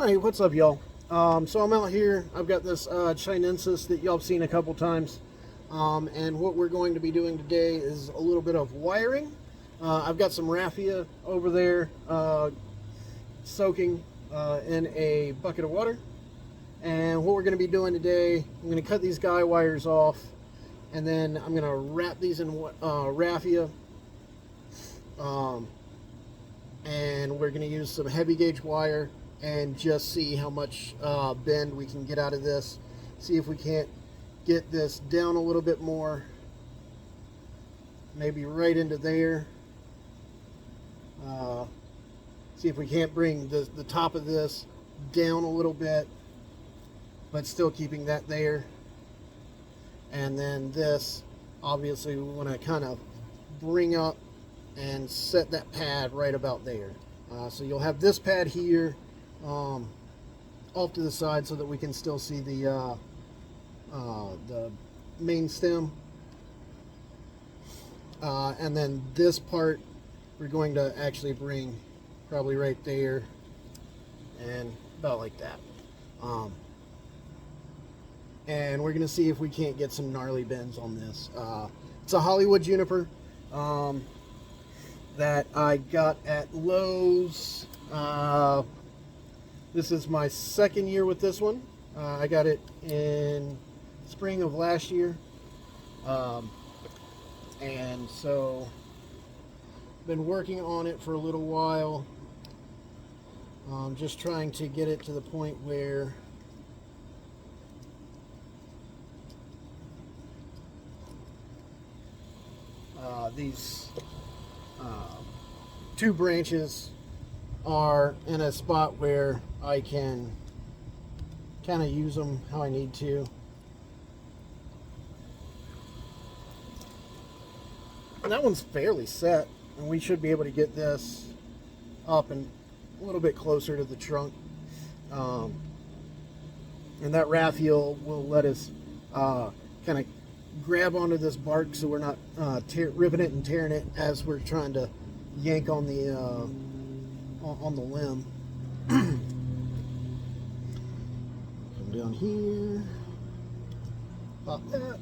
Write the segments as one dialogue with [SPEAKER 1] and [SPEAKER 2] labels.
[SPEAKER 1] Hey, what's up, y'all? So I'm out here. I've got this chinensis that y'all have seen a couple times. And what we're going to be doing today is a little bit of wiring. I've got some raffia over there soaking in a bucket of water. And what we're going to be doing today, I'm going to cut these guy wires off. And then I'm going to wrap these in raffia. And we're going to use some heavy gauge wire and just see how much bend we can get out of this. See if we can't get this down a little bit more, maybe right into there. See if we can't bring the top of this down a little bit, but still keeping that there. And then this, obviously we want to kind of bring up and set that pad right about there. So you'll have this pad here off to the side so that we can still see the main stem. And then this part we're going to actually bring probably right there and about like that. And we're going to see if we can't get some gnarly bends on this. It's a Hollywood Juniper that I got at Lowe's. This is my second year with this one. I got it in spring of last year. And so been working on it for a little while. Just trying to get it to the point where these two branches are in a spot where I can kind of use them how I need to. And that one's fairly set, and we should be able to get this up and a little bit closer to the trunk. And that raffia will let us kind of grab onto this bark so we're not ripping it and tearing it as we're trying to yank on the limb. Come down here, pop that.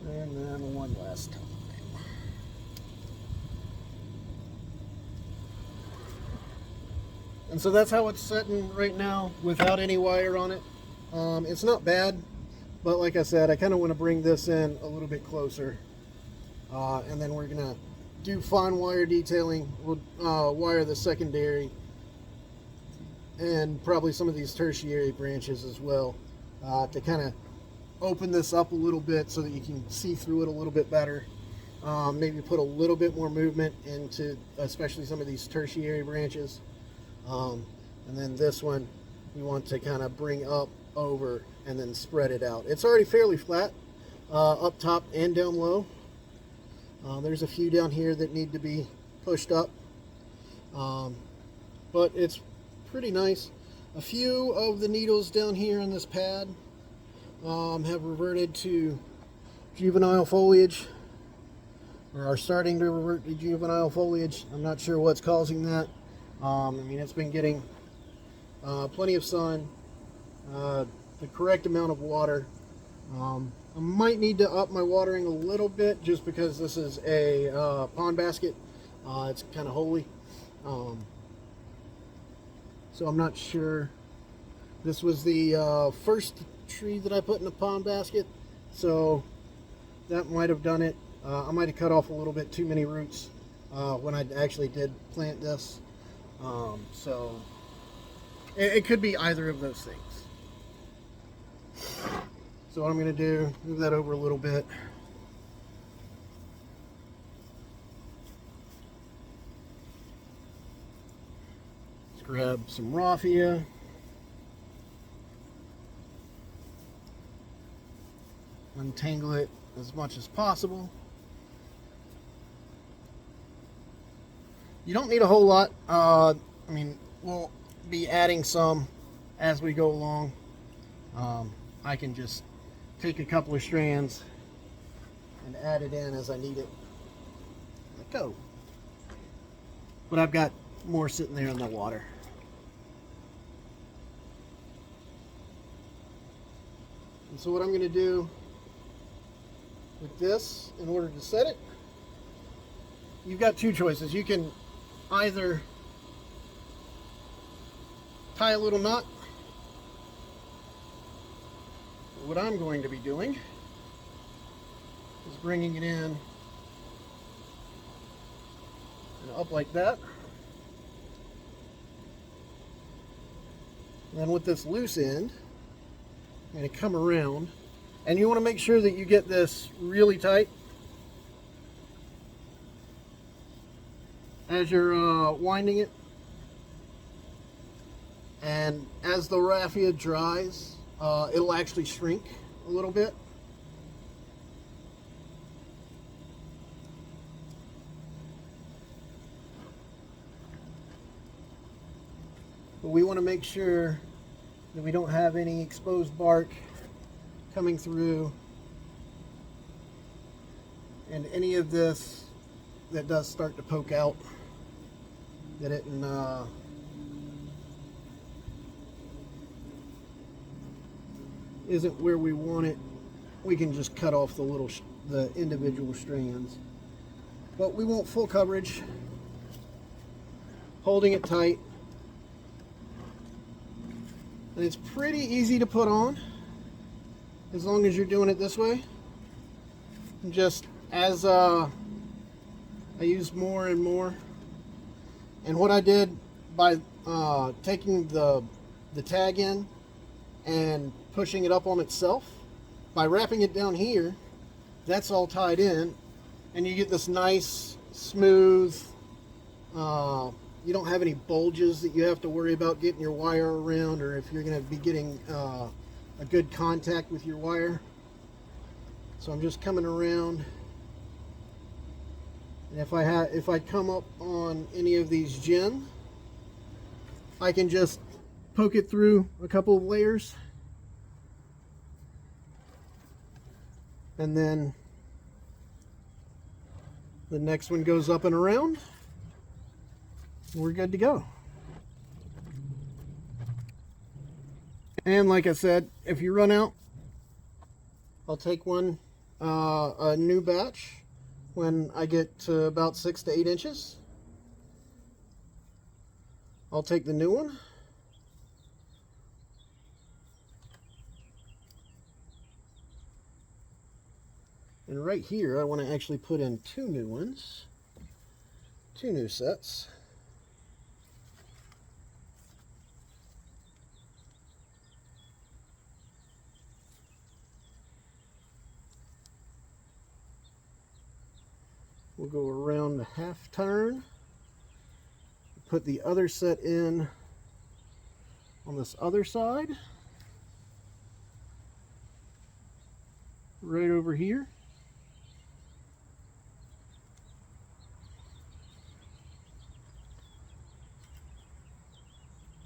[SPEAKER 1] And then one last time. And so that's how it's setting right now without any wire on it. It's not bad, but like I said, I kind of want to bring this in a little bit closer. And then we're going to do fine wire detailing. We'll wire the secondary and probably some of these tertiary branches as well to kind of open this up a little bit so that you can see through it a little bit better. Maybe put a little bit more movement into especially some of these tertiary branches. And then this one we want to kind of bring up over and then spread it out. It's already fairly flat up top and down low. There's a few down here that need to be pushed up, but it's pretty nice. A few of the needles down here in this pad have reverted to juvenile foliage, or are starting to revert to juvenile foliage. I'm not sure what's causing that. I mean, it's been getting plenty of sun, the correct amount of water. I might need to up my watering a little bit just because this is a pond basket. It's kind of holy. So I'm not sure. This was the first tree that I put in a pond basket, so that might have done it. I might have cut off a little bit too many roots when I actually did plant this. So it could be either of those things. So what I'm going to do, move that over a little bit. Let's grab some raffia. Untangle it as much as possible. You don't need a whole lot. I mean, we'll be adding some as we go along. I can just take a couple of strands and add it in as I need it. go. But I've got more sitting there in the water. And so what I'm going to do with this, in order to set it, you've got two choices. You can either tie a little knot. What I'm going to be doing is bringing it in and up like that. And then with this loose end, I'm going to come around, and you want to make sure that you get this really tight as you're winding it. And as the raffia dries, it'll actually shrink a little bit. But we want to make sure that we don't have any exposed bark coming through, and any of this that does start to poke out, that it isn't where we want it. We can just cut off the individual strands, but we want full coverage, holding it tight. And it's pretty easy to put on as long as you're doing it this way. Just as I use more and more. And what I did by taking the tag in and pushing it up on itself, by wrapping it down here, that's all tied in, and you get this nice smooth, you don't have any bulges that you have to worry about getting your wire around, or if you're going to be getting a good contact with your wire. So I'm just coming around, and if I come up on any of these gin, I can just poke it through a couple of layers, and then the next one goes up and around. We're good to go. And like I said, if you run out, I'll take one, a new batch, when I get to about 6 to 8 inches. I'll take the new one. And right here, I want to actually put in 2 new ones, 2 new sets. We'll go around a half turn, put the other set in on this other side, right over here.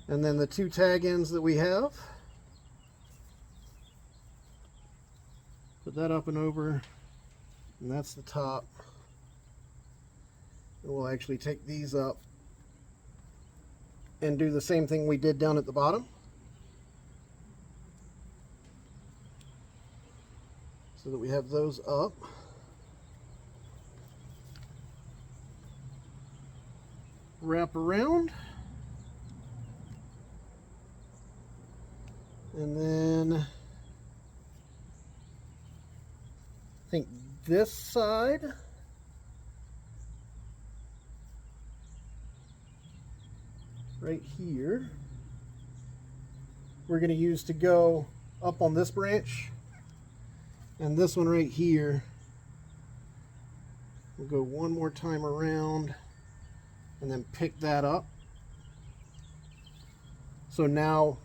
[SPEAKER 1] And then the 2 tag ends that we have, put that up and over, and that's the top. We'll actually take these up and do the same thing we did down at the bottom. So that we have those up. Wrap around. And then I think this side, right here, we're going to use to go up on this branch, and this one right here, we'll go one more time around and then pick that up. So now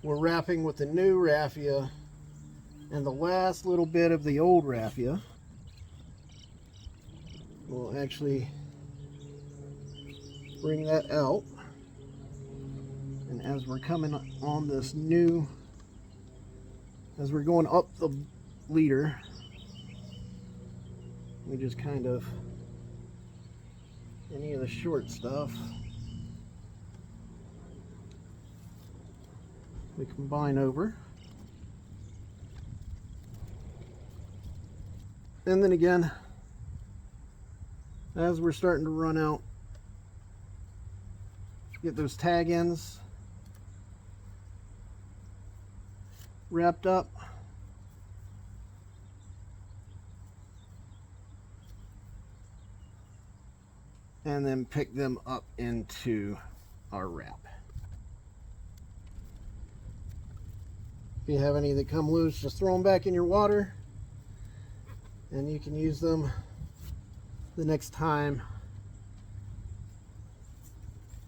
[SPEAKER 1] we're wrapping with the new raffia and the last little bit of the old raffia. We'll actually bring that out, and as we're coming on this new, as we're going up the leader, we just kind of any of the short stuff. We combine over. And then again, as we're starting to run out, get those tag ends wrapped up. And then pick them up into our wrap. If you have any that come loose, just throw them back in your water and you can use them the next time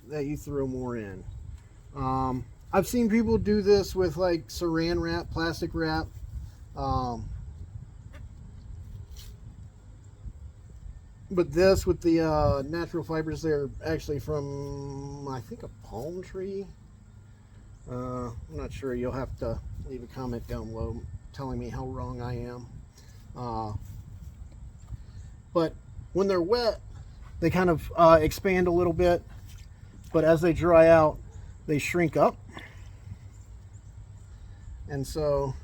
[SPEAKER 1] that you throw more in. I've seen people do this with like saran wrap, plastic wrap. But this with the natural fibers, they're actually from, I think, a palm tree. I'm not sure. You'll have to leave a comment down below telling me how wrong I am. But when they're wet, they kind of expand a little bit. But as they dry out, they shrink up. And so,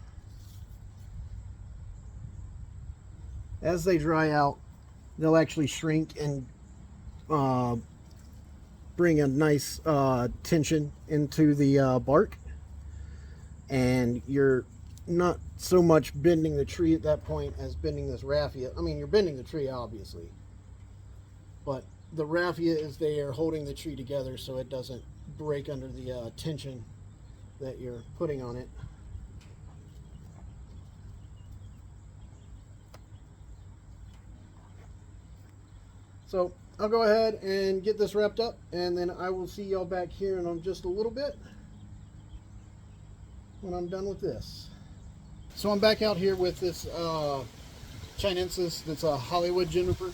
[SPEAKER 1] as they dry out, they'll actually shrink and bring a nice tension into the bark. And you're not so much bending the tree at that point as bending this raffia. I mean, you're bending the tree, obviously. But the raffia is there holding the tree together so it doesn't break under the tension that you're putting on it. So I'll go ahead and get this wrapped up, and then I will see y'all back here in just a little bit when I'm done with this. So I'm back out here with this chinensis that's a Hollywood Juniper,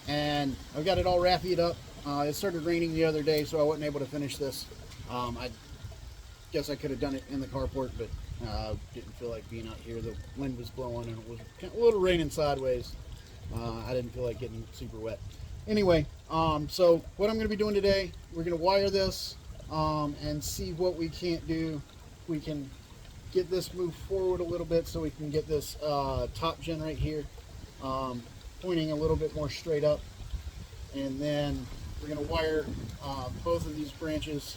[SPEAKER 1] and I've got it all raffied up. It started raining the other day, so I wasn't able to finish this. I guess I could have done it in the carport, but didn't feel like being out here. The wind was blowing and it was a little raining sideways. I didn't feel like getting super wet. Anyway, so what I'm going to be doing today, we're going to wire this and see what we can't do. We can get this moved forward a little bit so we can get this top gen right here pointing a little bit more straight up. And then we're going to wire both of these branches.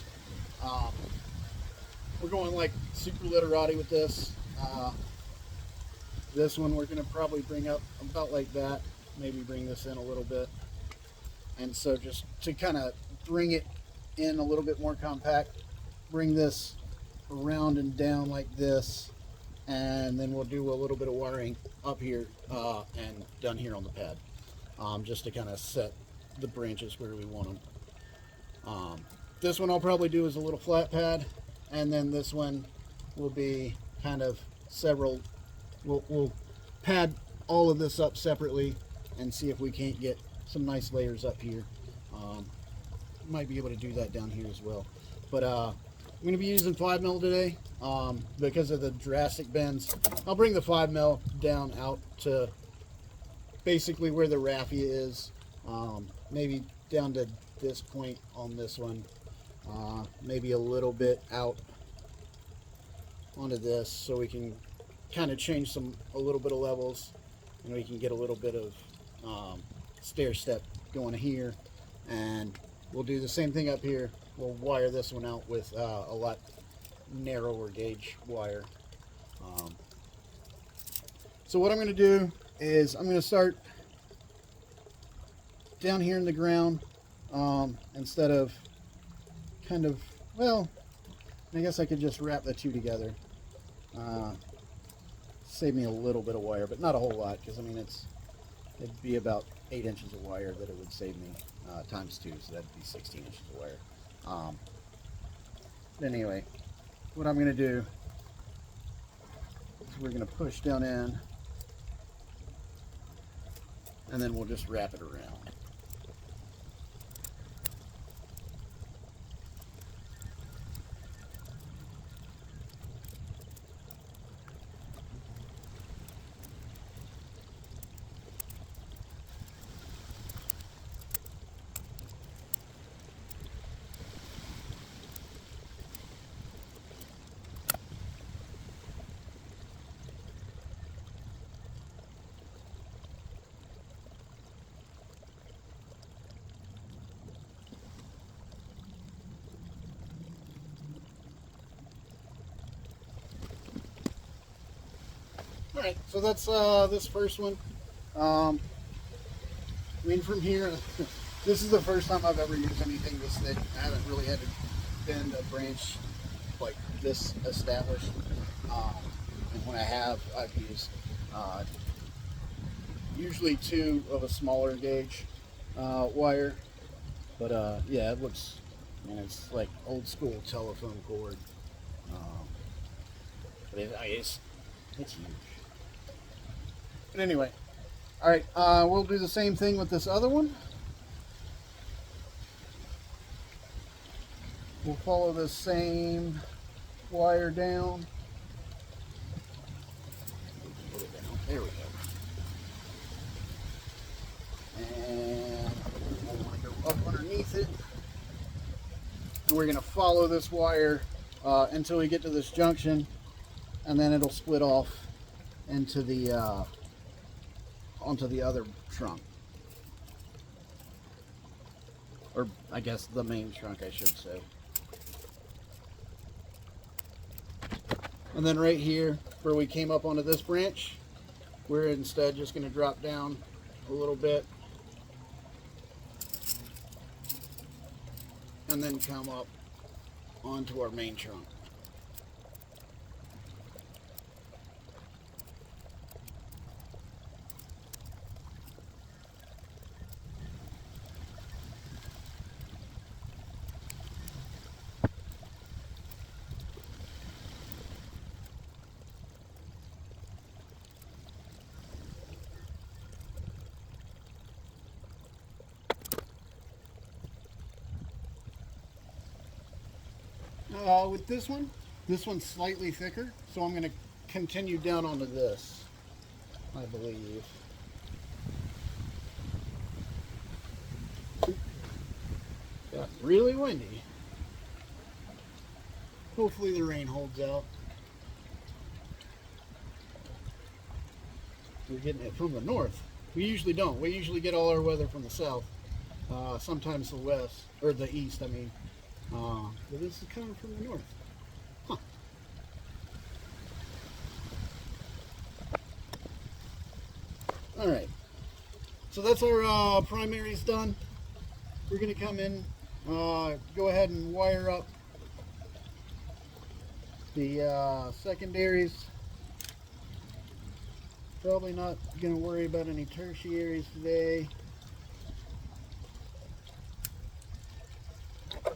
[SPEAKER 1] We're going like super litterati with this. This one we're going to probably bring up about like that, maybe bring this in a little bit. And so just to kind of bring it in a little bit more compact, bring this around and down like this, and then we'll do a little bit of wiring up here and down here on the pad, just to kind of set the branches where we want them. This one I'll probably do as a little flat pad, and then this one will be kind of several. We'll pad all of this up separately and see if we can't get some nice layers up here. Might be able to do that down here as well. But I'm going to be using 5mm today because of the drastic bends. I'll bring the 5mm down out to basically where the raffia is. Maybe down to this point on this one. Maybe a little bit out onto this so we can kind of change a little bit of levels, and we can get a little bit of stair step going here, and we'll do the same thing up here. We'll wire this one out with a lot narrower gauge wire. So what I'm going to do is I'm going to start down here in the ground instead of kind of, well, I guess I could just wrap the two together. Save me a little bit of wire, but not a whole lot, because I mean it'd be about 8 inches of wire that it would save me times 2, so that'd be 16 inches of wire. Anyway, what I'm going to do is we're going to push down in, and then we'll just wrap it around. right, so that's this first one. I mean, from here, this is the first time I've ever used anything this thick. I haven't really had to bend a branch like this established. And when I have, I've used usually 2 of a smaller gauge wire. But yeah, it looks, I mean, it's like old school telephone cord. But it's huge. But anyway, all right, we'll do the same thing with this other one. We'll follow the same wire down. Put it down. There we go. And I want to go up underneath it. And we're going to follow this wire until we get to this junction, and then it'll split off into the onto the other trunk, or I guess the main trunk, I should say. And then right here where we came up onto this branch, we're instead just going to drop down a little bit and then come up onto our main trunk. With this one's slightly thicker, so I'm going to continue down onto this, I believe. Got really windy. Hopefully the rain holds out. We're getting it from the north. We usually don't. We usually get all our weather from the south. Sometimes the west, or the east, I mean. But this is coming from the north. Huh. Alright. So that's our primaries done. We're going to come in, go ahead and wire up the secondaries. Probably not going to worry about any tertiaries today.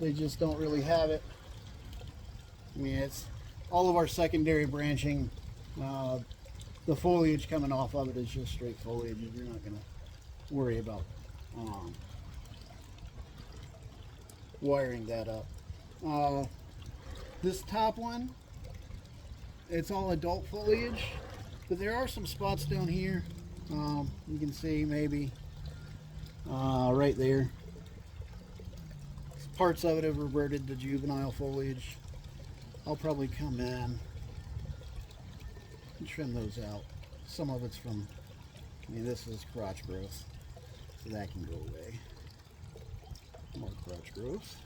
[SPEAKER 1] They just don't really have it. I mean, it's all of our secondary branching. The foliage coming off of it is just straight foliage. You're not going to worry about wiring that up. This top one, it's all adult foliage, but there are some spots down here. You can see maybe right there. Parts of it have reverted to juvenile foliage. I'll probably come in and trim those out. Some of it's from, I mean, this is crotch growth, so that can go away. More crotch growth.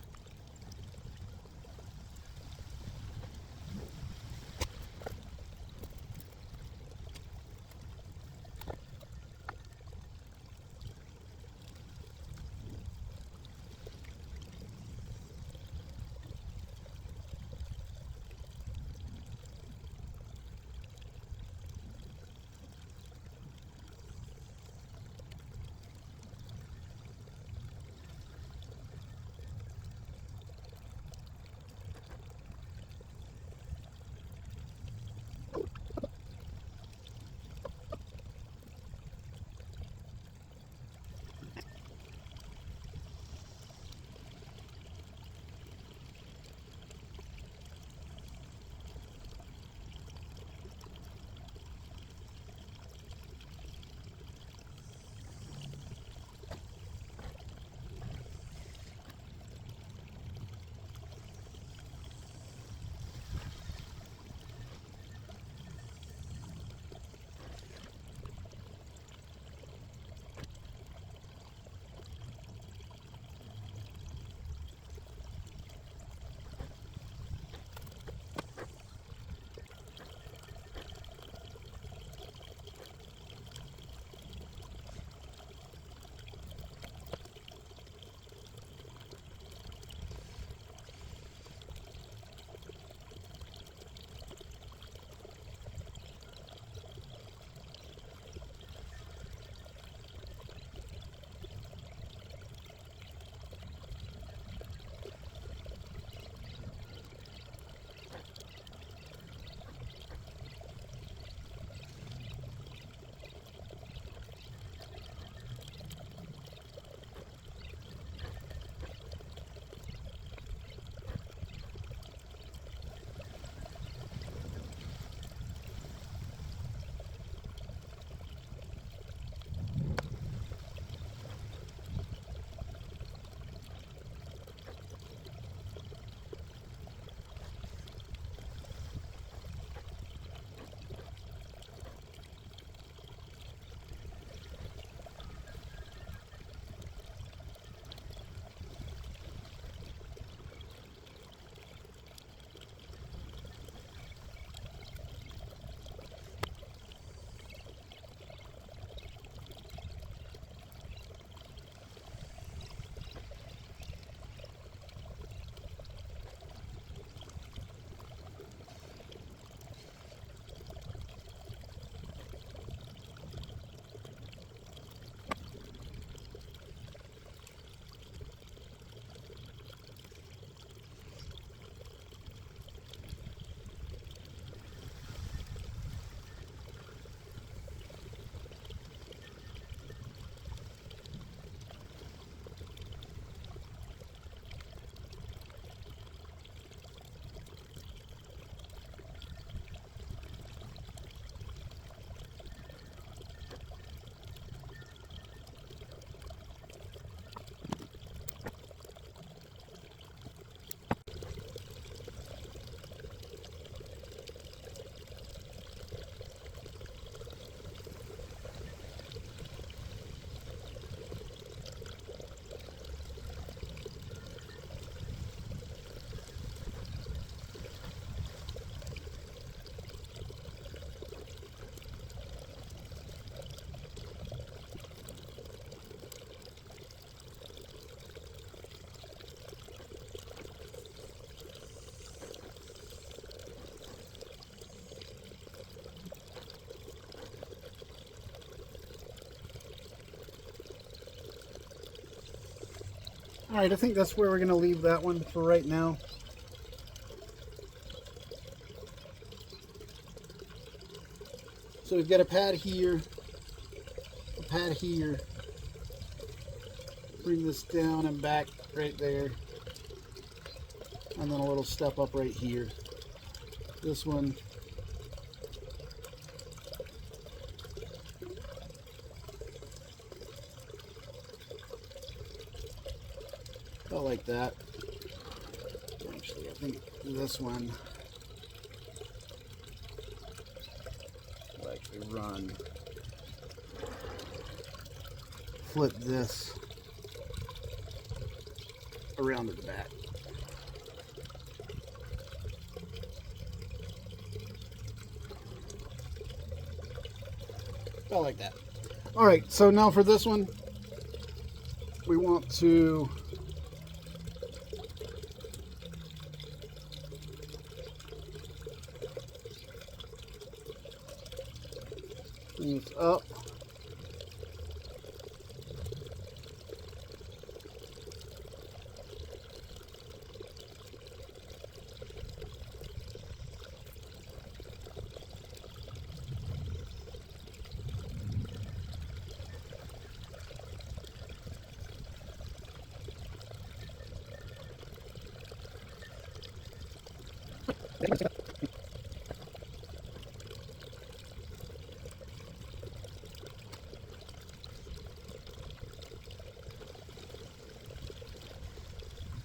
[SPEAKER 1] All right, I think that's where we're going to leave that one for right now. So we've got a pad here, a pad here. Bring this down and back right there. And then a little step up right here. This one. About like that. Actually, I think this one will actually run. Flip this around to the back. About like that. All right, so now for this one, we want to bring this up.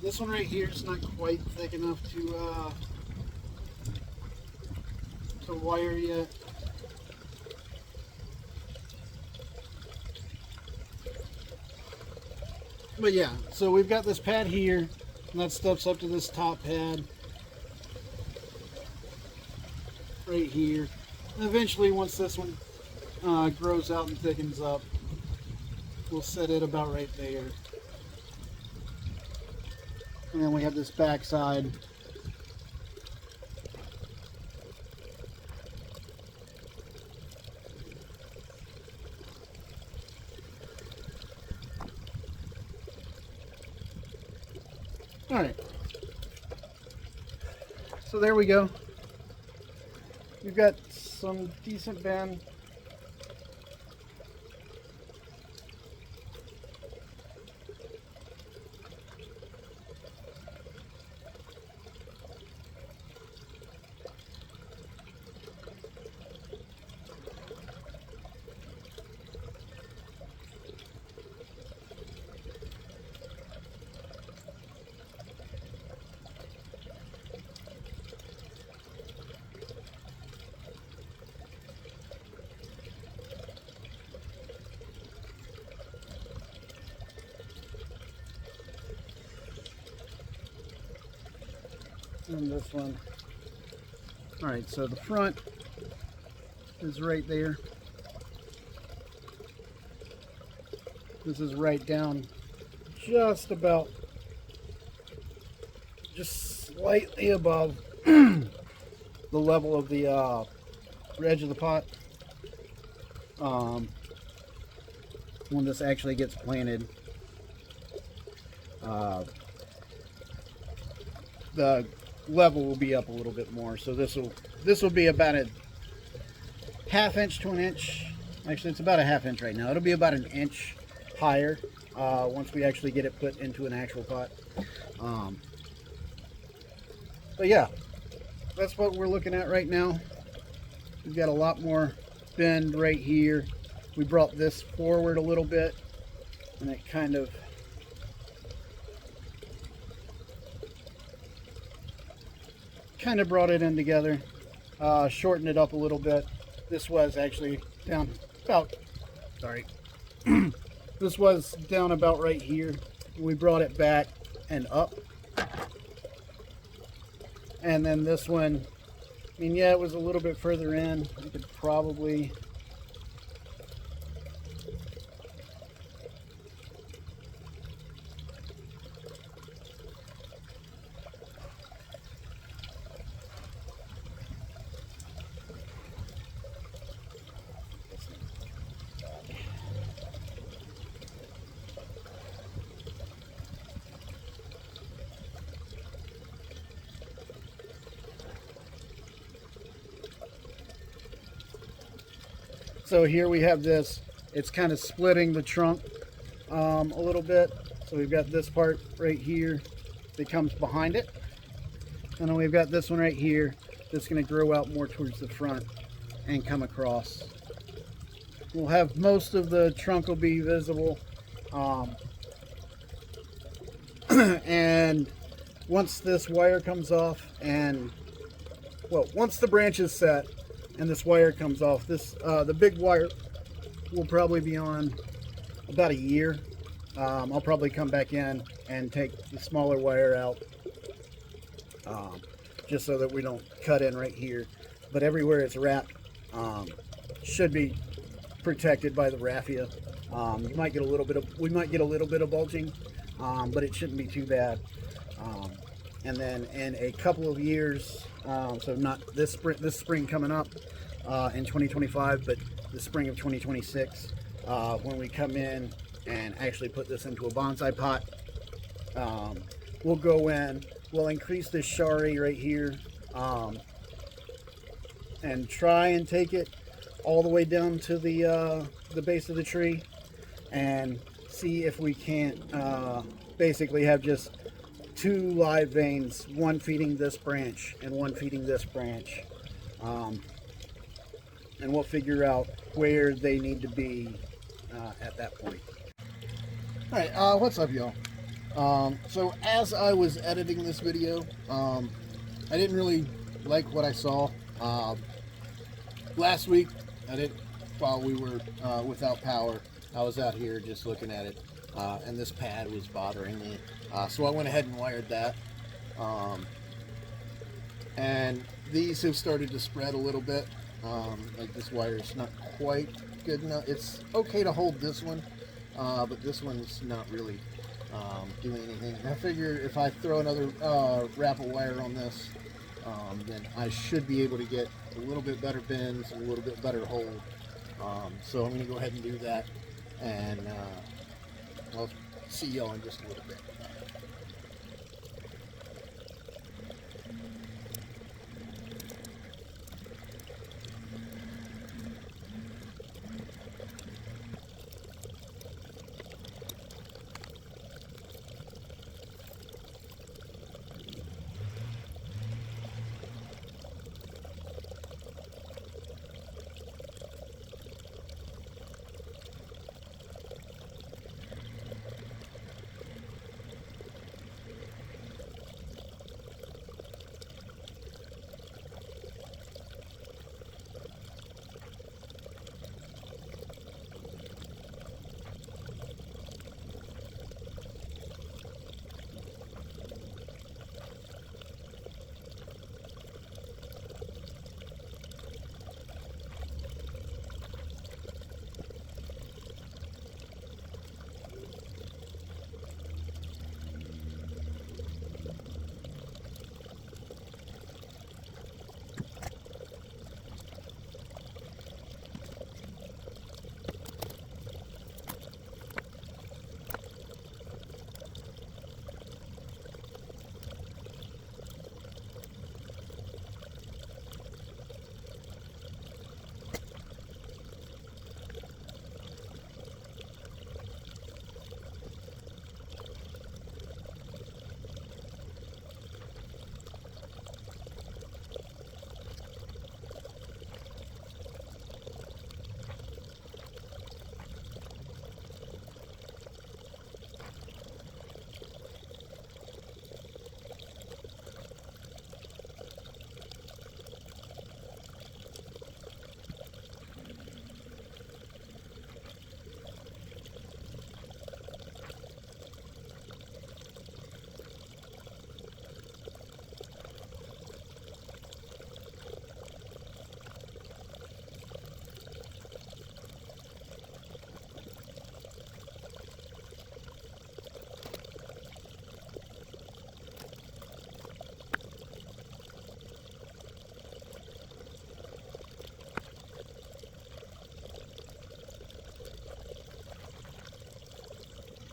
[SPEAKER 1] This one right here is not quite thick enough to wire yet. But yeah, so we've got this pad here, and that steps up to this top pad right here. And eventually, once this one grows out and thickens up, we'll set it about right there. And then we have this back side. All right. So there we go. We've got some decent bend. And this one. All right, so the front is right there. This is right down just about, just slightly above the level of the edge of the pot. When this actually gets planted, the level will be up a little bit more. So this will be about a ½ inch to an inch. Actually, it's about a ½ inch right now. It'll be about an inch higher once we actually get it put into an actual pot. But yeah, that's what we're looking at right now. We've got a lot more bend right here. We brought this forward a little bit, and it kind of brought it in together, shortened it up a little bit. This was actually down about, sorry, this was down about right here. We brought it back and up. And then this one, I mean, yeah, it was a little bit further in. I could probably,
[SPEAKER 2] So here we have this, it's kind of splitting the trunk a little bit. So we've got this part right here that comes behind it. And then we've got this one right here that's going to grow out more towards the front and come across. We'll have most of the trunk will be visible. And once this wire comes off and, well, once the branch is set and this wire comes off, this the big wire will probably be on about a year. I'll probably come back in and take the smaller wire out, just so that we don't cut in right here. But everywhere it's wrapped should be protected by the raffia. You might get a little bit of, we might get a little bit of bulging, but it shouldn't be too bad. And then in a couple of years, so not this spring coming up in 2025, but the spring of 2026, when we come in and actually put this into a bonsai pot, we'll go in, we'll increase this shari right here, and try and take it all the way down to the base of the tree, and see if we can't basically have just two live veins, one feeding this branch and one feeding this branch, and we'll figure out where they need to be at that point.
[SPEAKER 1] All right, what's up, y'all? So as I was editing this video, I didn't really like what I saw. Last week, while we were without power, I was out here just looking at it, and this pad was bothering me. So I went ahead and wired that. And these have started to spread a little bit. Like this wire is not quite good enough. It's okay to hold this one, but this one's not really doing anything. And I figure if I throw another wrap of wire on this, then I should be able to get a little bit better bends and a little bit better hold. So I'm going to go ahead and do that, and I'll see y'all in just a little bit.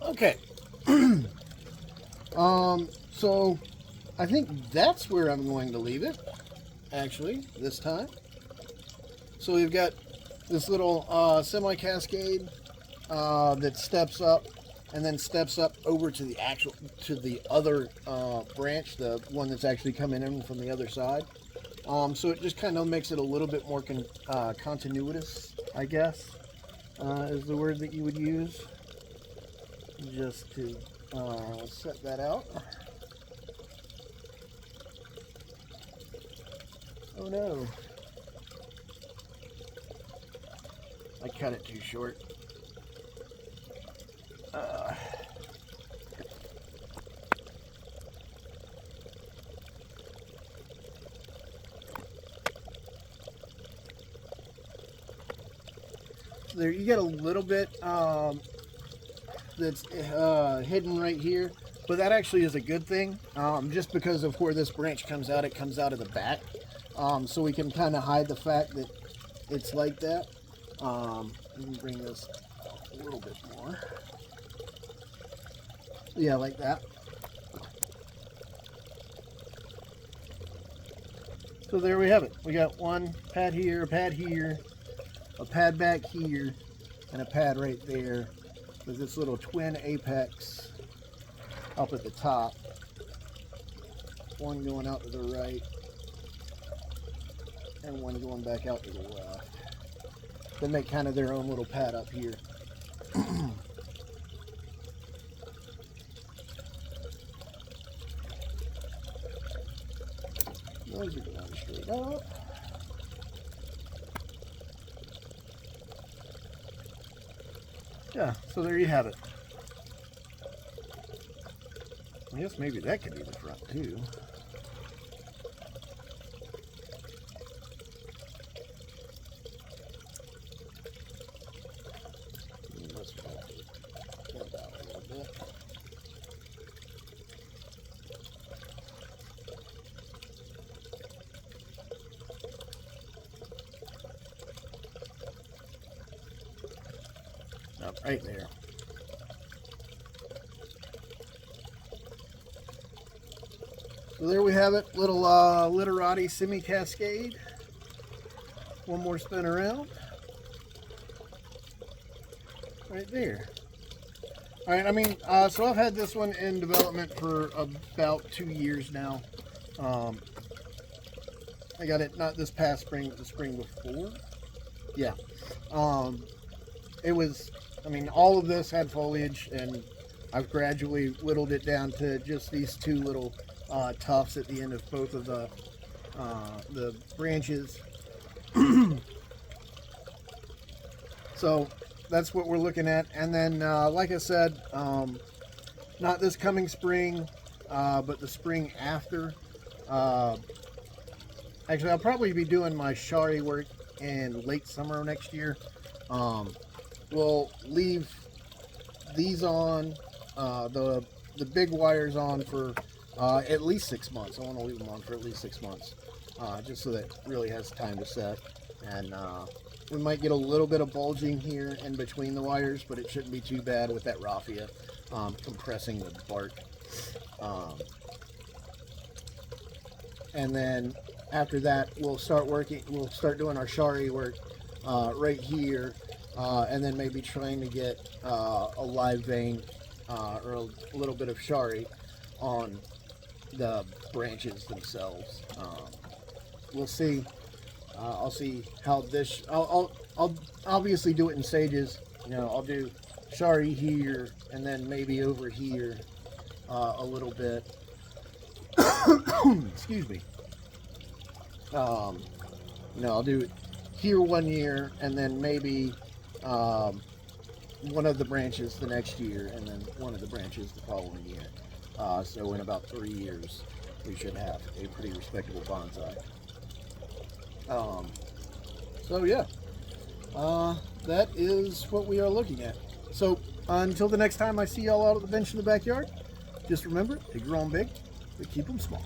[SPEAKER 1] Okay. So I think that's where I'm going to leave it, actually, this time. So we've got this little semi-cascade that steps up and then steps up over to the other branch, the one that's actually coming in from the other side. So it just kind of makes it a little bit more continuous, I guess, is the word that you would use, just to set that out. Oh no, I cut it too short. There you get a little bit that's hidden right here, but that actually is a good thing, just because of where this branch comes out. It comes out of the back, so we can kind of hide the fact that it's like that. Let me bring this a little bit more. Yeah, like that. So there we have it. We got one pad here, a pad here, a pad back here, and a pad right there with this little twin apex up at the top. One going out to the right and one going back out to the left. They make kind of their own little pad up here. Those are going straight up. Yeah, so there you have it. I guess maybe that could be the front too. Let's get that a little bit. Up right there. So there we have it, little litterati semi-cascade. One more spin around. Right there. All right, I mean, so I've had this one in development for about 2 years now. I got it not this past spring, but the spring before. Yeah. It was, I mean, all of this had foliage, and I've gradually whittled it down to just these two little tufts at the end of both of the branches. So that's what we're looking at. And then, like I said, not this coming spring, but the spring after. Actually, I'll probably be doing my shari work in late summer next year. We'll leave these on, the big wires on for at least 6 months. I want to leave them on for at least 6 months, just so that it really has time to set. And we might get a little bit of bulging here in between the wires, but it shouldn't be too bad with that raffia compressing the bark. And then after that, we'll start doing our shari work right here. And then maybe trying to get a live vein or a little bit of shari on the branches themselves. We'll see. I'll see how this. I'll obviously do it in stages. You know, I'll do shari here and then maybe over here a little bit. Excuse me. You know, I'll do it here 1 year and then maybe one of the branches the next year, and then one of the branches the following year. So in about 3 years, we should have a pretty respectable bonsai. So yeah, that is what we are looking at. So until the next time I see y'all out at the bench in the backyard, just remember, they grow 'em big, but keep them small.